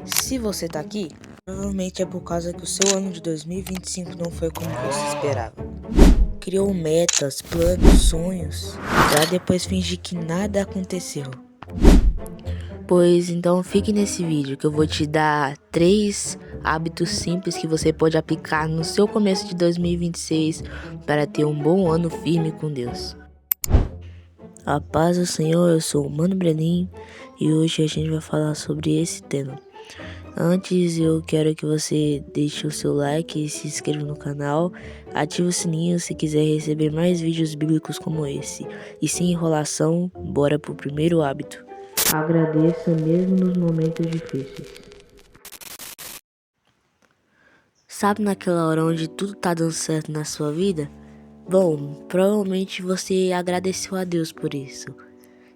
Se você tá aqui, provavelmente é por causa que o seu ano de 2025 não foi como você esperava. Criou metas, planos, sonhos, pra depois fingir que nada aconteceu. Pois então fique nesse vídeo que eu vou te dar 3 hábitos simples que você pode aplicar no seu começo de 2026 para ter um bom ano firme com Deus. A paz do Senhor, eu sou o Mano Brenin e hoje a gente vai falar sobre esse tema. Antes eu quero que você deixe o seu like e se inscreva no canal, ative o sininho se quiser receber mais vídeos bíblicos como esse. E sem enrolação, bora pro primeiro hábito. Agradeça mesmo nos momentos difíceis. Sabe naquela hora onde tudo tá dando certo na sua vida? Bom, provavelmente você agradeceu a Deus por isso.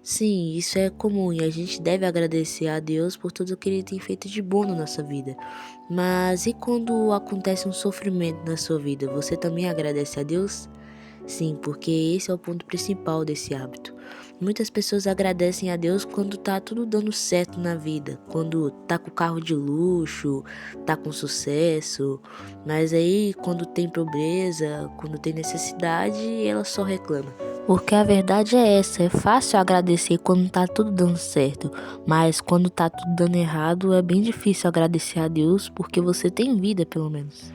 Sim, isso é comum e a gente deve agradecer a Deus por tudo que Ele tem feito de bom na nossa vida. Mas e quando acontece um sofrimento na sua vida, você também agradece a Deus? Sim, porque esse é o ponto principal desse hábito. Muitas pessoas agradecem a Deus quando tá tudo dando certo na vida, quando tá com carro de luxo, tá com sucesso, mas aí quando tem pobreza, quando tem necessidade, ela só reclama. Porque a verdade é essa, é fácil agradecer quando tá tudo dando certo, mas quando tá tudo dando errado é bem difícil agradecer a Deus porque você tem vida pelo menos.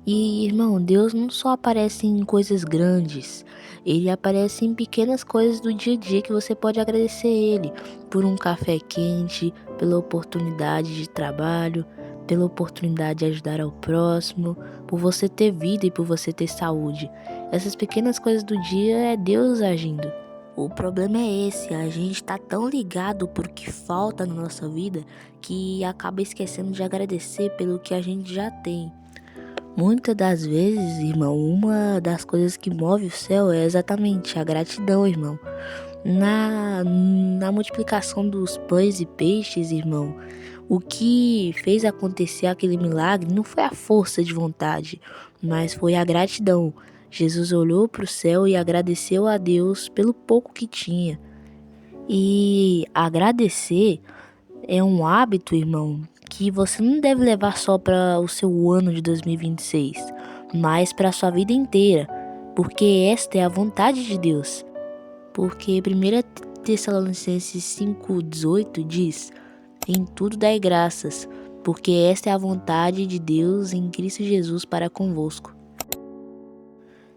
E irmão, Deus não só aparece em coisas grandes, Ele aparece em pequenas coisas do dia a dia que você pode agradecer a Ele, por um café quente, pela oportunidade de trabalho, pela oportunidade de ajudar ao próximo, por você ter vida e por você ter saúde. Essas pequenas coisas do dia é Deus agindo. O problema é esse, a gente tá tão ligado por que falta na nossa vida que acaba esquecendo de agradecer pelo que a gente já tem. Muitas das vezes, irmão, uma das coisas que move o céu é exatamente a gratidão, irmão. Na multiplicação dos pães e peixes, irmão, o que fez acontecer aquele milagre não foi a força de vontade, mas foi a gratidão. Jesus olhou para o céu e agradeceu a Deus pelo pouco que tinha. E agradecer é um hábito, irmão, que você não deve levar só para o seu ano de 2026, mas para a sua vida inteira, porque esta é a vontade de Deus. Porque 1 Tessalonicenses 5,18 diz: em tudo dai graças, porque esta é a vontade de Deus em Cristo Jesus para convosco.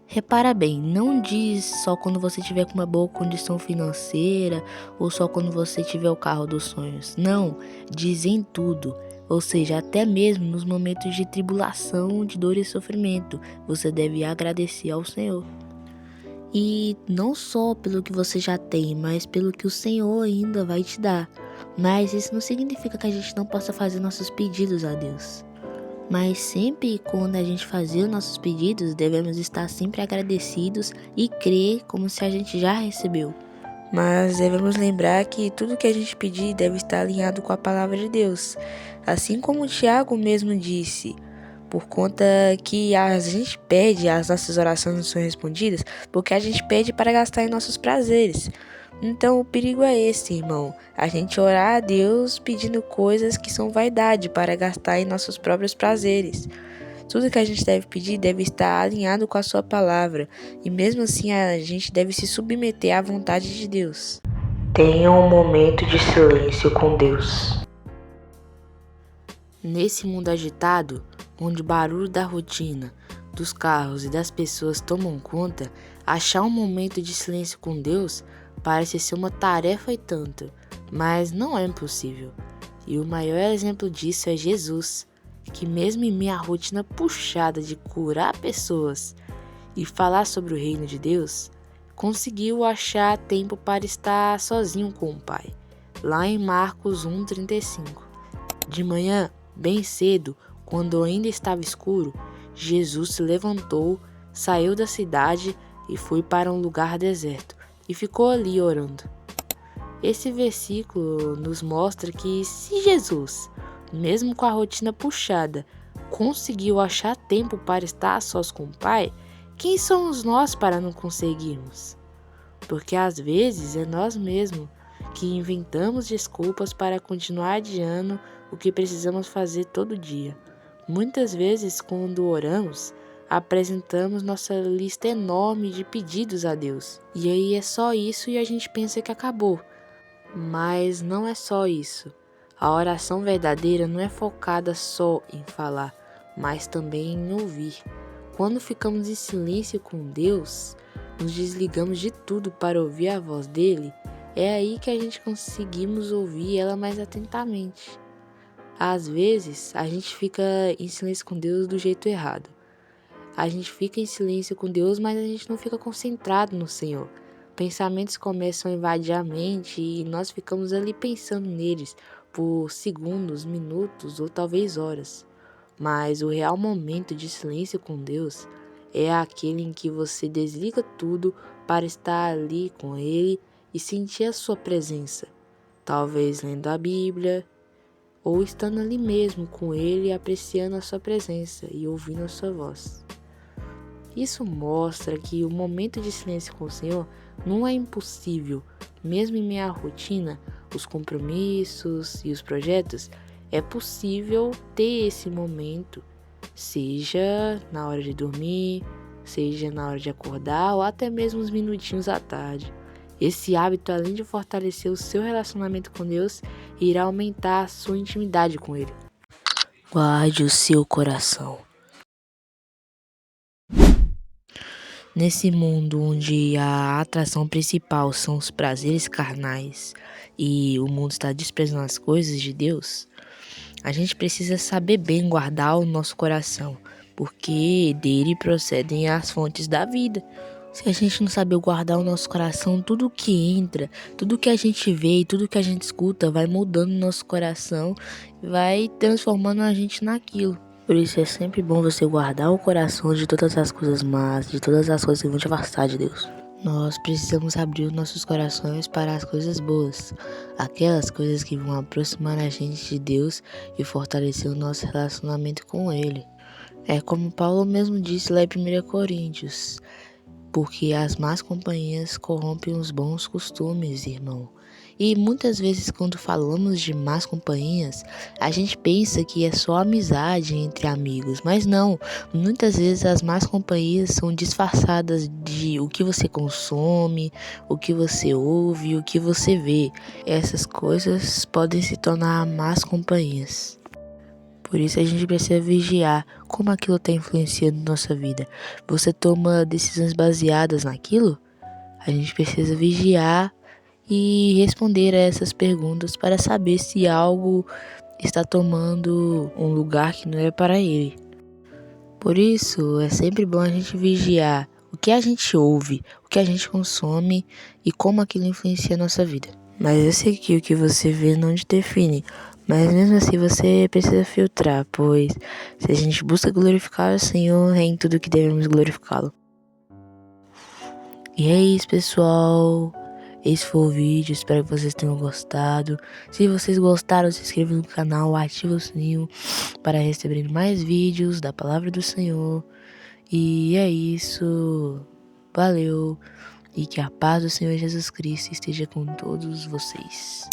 Repara bem, não diz só quando você tiver com uma boa condição financeira ou só quando você tiver o carro dos sonhos. Não, diz em tudo. Ou seja, até mesmo nos momentos de tribulação, de dor e sofrimento, você deve agradecer ao Senhor. E não só pelo que você já tem, mas pelo que o Senhor ainda vai te dar. Mas isso não significa que a gente não possa fazer nossos pedidos a Deus. Mas sempre quando a gente fazer os nossos pedidos, devemos estar sempre agradecidos e crer como se a gente já recebeu. Mas devemos lembrar que tudo que a gente pedir deve estar alinhado com a palavra de Deus. Assim como o Tiago mesmo disse, por conta que a gente pede, as nossas orações não são respondidas, porque a gente pede para gastar em nossos prazeres. Então o perigo é esse, irmão, a gente orar a Deus pedindo coisas que são vaidade para gastar em nossos próprios prazeres. Tudo que a gente deve pedir deve estar alinhado com a sua palavra, e mesmo assim a gente deve se submeter à vontade de Deus. Tenha um momento de silêncio com Deus. Nesse mundo agitado, onde o barulho da rotina, dos carros e das pessoas tomam conta, achar um momento de silêncio com Deus parece ser uma tarefa e tanto, mas não é impossível. E o maior exemplo disso é Jesus, que mesmo em minha rotina puxada de curar pessoas e falar sobre o reino de Deus, conseguiu achar tempo para estar sozinho com o Pai, lá em Marcos 1,35. De manhã, bem cedo, quando ainda estava escuro, Jesus se levantou, saiu da cidade e foi para um lugar deserto, e ficou ali orando. Esse versículo nos mostra que se Jesus, mesmo com a rotina puxada, conseguiu achar tempo para estar a sós com o Pai, quem somos nós para não conseguirmos? Porque às vezes é nós mesmos que inventamos desculpas para continuar adiando o que precisamos fazer todo dia. Muitas vezes, quando oramos, apresentamos nossa lista enorme de pedidos a Deus. E aí é só isso e a gente pensa que acabou. Mas não é só isso. A oração verdadeira não é focada só em falar, mas também em ouvir. Quando ficamos em silêncio com Deus, nos desligamos de tudo para ouvir a voz dele, é aí que a gente conseguimos ouvir ela mais atentamente. Às vezes, a gente fica em silêncio com Deus do jeito errado. A gente fica em silêncio com Deus, mas a gente não fica concentrado no Senhor. Pensamentos começam a invadir a mente e nós ficamos ali pensando neles por segundos, minutos ou talvez horas. Mas o real momento de silêncio com Deus é aquele em que você desliga tudo para estar ali com Ele e sentir a sua presença. Talvez lendo a Bíblia ou estando ali mesmo com Ele, apreciando a sua presença e ouvindo a sua voz. Isso mostra que o momento de silêncio com o Senhor não é impossível. Mesmo em meio à rotina, os compromissos e os projetos, é possível ter esse momento, seja na hora de dormir, seja na hora de acordar ou até mesmo uns minutinhos à tarde. Esse hábito, além de fortalecer o seu relacionamento com Deus, irá aumentar a sua intimidade com Ele. Guarde o seu coração. Nesse mundo onde a atração principal são os prazeres carnais e o mundo está desprezando as coisas de Deus, a gente precisa saber bem guardar o nosso coração, porque dele procedem as fontes da vida. Se a gente não saber guardar o nosso coração, tudo que entra, tudo que a gente vê e tudo que a gente escuta vai mudando o nosso coração, vai transformando a gente naquilo. Por isso é sempre bom você guardar o coração de todas as coisas más, de todas as coisas que vão te afastar de Deus. Nós precisamos abrir os nossos corações para as coisas boas, aquelas coisas que vão aproximar a gente de Deus e fortalecer o nosso relacionamento com Ele. É como Paulo mesmo disse lá em 1 Coríntios, porque as más companhias corrompem os bons costumes, irmão. E muitas vezes quando falamos de más companhias, a gente pensa que é só amizade entre amigos, mas não. Muitas vezes as más companhias são disfarçadas de o que você consome, o que você ouve, o que você vê. Essas coisas podem se tornar más companhias. Por isso a gente precisa vigiar como aquilo está influenciando nossa vida. Você toma decisões baseadas naquilo? A gente precisa vigiar e responder a essas perguntas para saber se algo está tomando um lugar que não é para ele. Por isso é sempre bom a gente vigiar o que a gente ouve, o que a gente consome e como aquilo influencia a nossa vida. Mas eu sei que o que você vê não te define. Mas mesmo assim você precisa filtrar, pois se a gente busca glorificar o Senhor, é em tudo que devemos glorificá-lo. E é isso, pessoal. Esse foi o vídeo, espero que vocês tenham gostado. Se vocês gostaram, se inscreva no canal, ative o sininho para receber mais vídeos da Palavra do Senhor. E é isso. Valeu. E que a paz do Senhor Jesus Cristo esteja com todos vocês.